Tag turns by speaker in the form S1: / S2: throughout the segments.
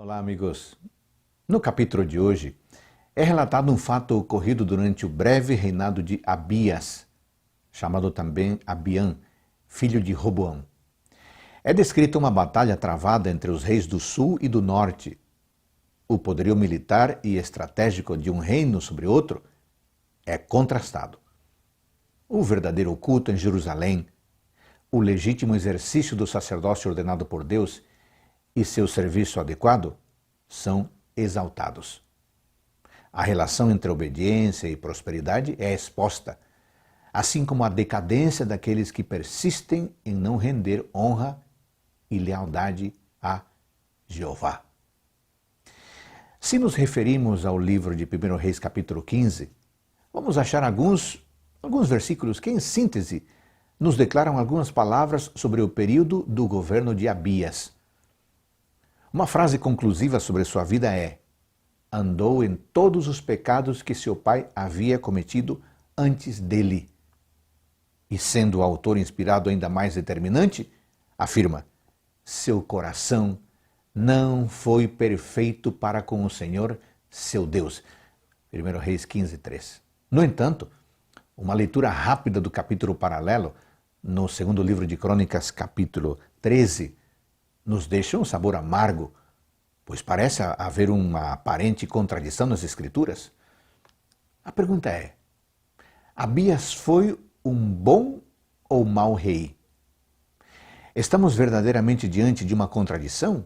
S1: Olá, amigos. No capítulo de hoje, é relatado um fato ocorrido durante o breve reinado de Abias, chamado também Abiam, filho de Roboão. É descrita uma batalha travada entre os reis do sul e do norte. O poderio militar e estratégico de um reino sobre outro é contrastado. O verdadeiro culto em Jerusalém, o legítimo exercício do sacerdócio ordenado por Deus e seu serviço adequado são exaltados. A relação entre obediência e prosperidade é exposta, assim como a decadência daqueles que persistem em não render honra e lealdade a Jeová. Se nos referimos ao livro de 1 Reis capítulo 15, vamos achar alguns versículos que, em síntese, nos declaram algumas palavras sobre o período do governo de Abias. Uma frase conclusiva sobre sua vida é: andou em todos os pecados que seu pai havia cometido antes dele. E sendo o autor inspirado ainda mais determinante, afirma: seu coração não foi perfeito para com o Senhor, seu Deus. 1 Reis 15, 3. No entanto, uma leitura rápida do capítulo paralelo, no segundo livro de Crônicas, capítulo 13, nos deixa um sabor amargo, pois parece haver uma aparente contradição nas Escrituras. A pergunta é: Abias foi um bom ou mau rei? Estamos verdadeiramente diante de uma contradição?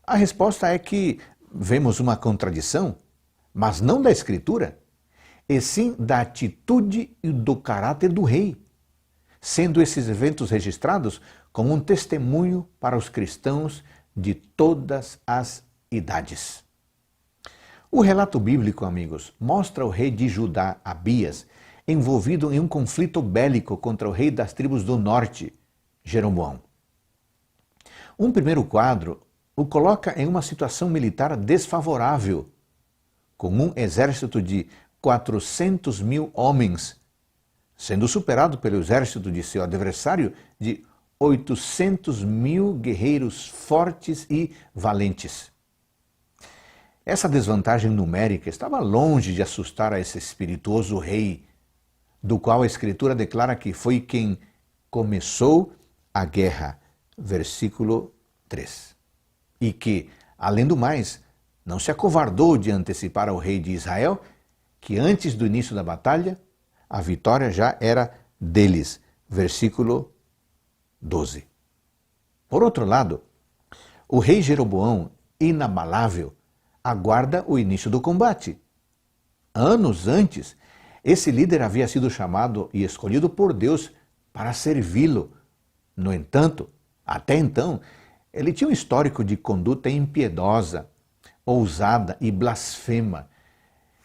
S1: A resposta é que vemos uma contradição, mas não da Escritura, e sim da atitude e do caráter do rei, sendo esses eventos registrados como um testemunho para os cristãos de todas as idades. O relato bíblico, amigos, mostra o rei de Judá, Abias, envolvido em um conflito bélico contra o rei das tribos do norte, Jeroboão. Um primeiro quadro o coloca em uma situação militar desfavorável, com um exército de 400.000 homens, sendo superado pelo exército de seu adversário de 800.000 guerreiros fortes e valentes. Essa desvantagem numérica estava longe de assustar a esse espirituoso rei, do qual a Escritura declara que foi quem começou a guerra, versículo 3. E que, além do mais, não se acovardou de antecipar ao rei de Israel que antes do início da batalha, a vitória já era deles, versículo 12. Por outro lado, o rei Jeroboão, inabalável, aguarda o início do combate. Anos antes, esse líder havia sido chamado e escolhido por Deus para servi-lo. No entanto, até então, ele tinha um histórico de conduta impiedosa, ousada e blasfema,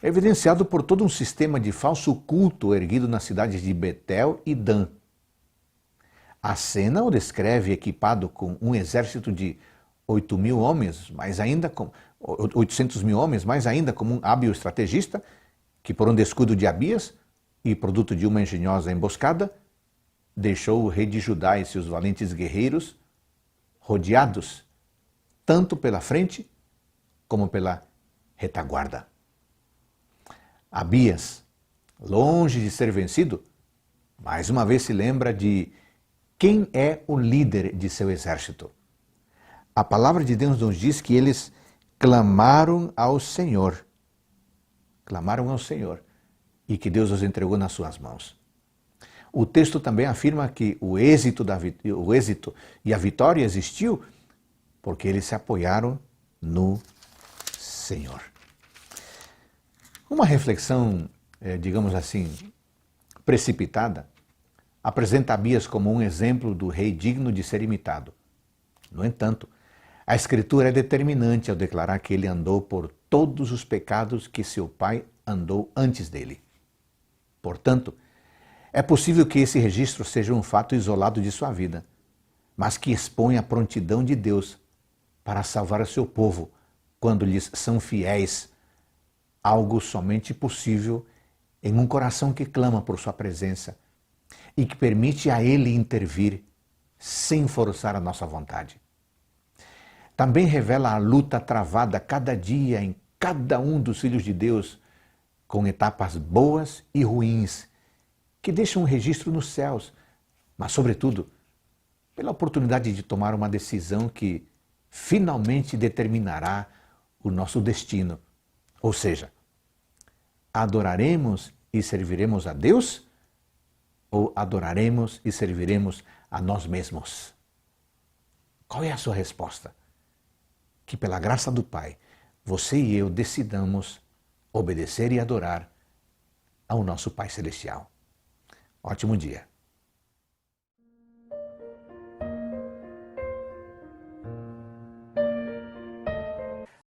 S1: evidenciado por todo um sistema de falso culto erguido nas cidades de Betel e Dan. A cena o descreve equipado com um exército de 8.000 homens, 800.000 homens, mais ainda como um hábil estrategista, que por um descuido de Abias e produto de uma engenhosa emboscada, deixou o rei de Judá e seus valentes guerreiros rodeados, tanto pela frente como pela retaguarda. Abias, longe de ser vencido, mais uma vez se lembra de quem é o líder de seu exército. A palavra de Deus nos diz que eles clamaram ao Senhor. Clamaram ao Senhor e que Deus os entregou nas suas mãos. O texto também afirma que o êxito e a vitória existiu porque eles se apoiaram no Senhor. Uma reflexão, digamos assim, precipitada, apresenta Abias como um exemplo do rei digno de ser imitado. No entanto, a Escritura é determinante ao declarar que ele andou por todos os pecados que seu pai andou antes dele. Portanto, é possível que esse registro seja um fato isolado de sua vida, mas que expõe a prontidão de Deus para salvar o seu povo quando lhes são fiéis, algo somente possível em um coração que clama por sua presença e que permite a Ele intervir sem forçar a nossa vontade. Também revela a luta travada cada dia em cada um dos filhos de Deus, com etapas boas e ruins, que deixam um registro nos céus, mas, sobretudo, pela oportunidade de tomar uma decisão que finalmente determinará o nosso destino. Ou seja, adoraremos e serviremos a Deus ou adoraremos e serviremos a nós mesmos? Qual é a sua resposta? Que pela graça do Pai, você e eu decidamos obedecer e adorar ao nosso Pai Celestial. Ótimo dia.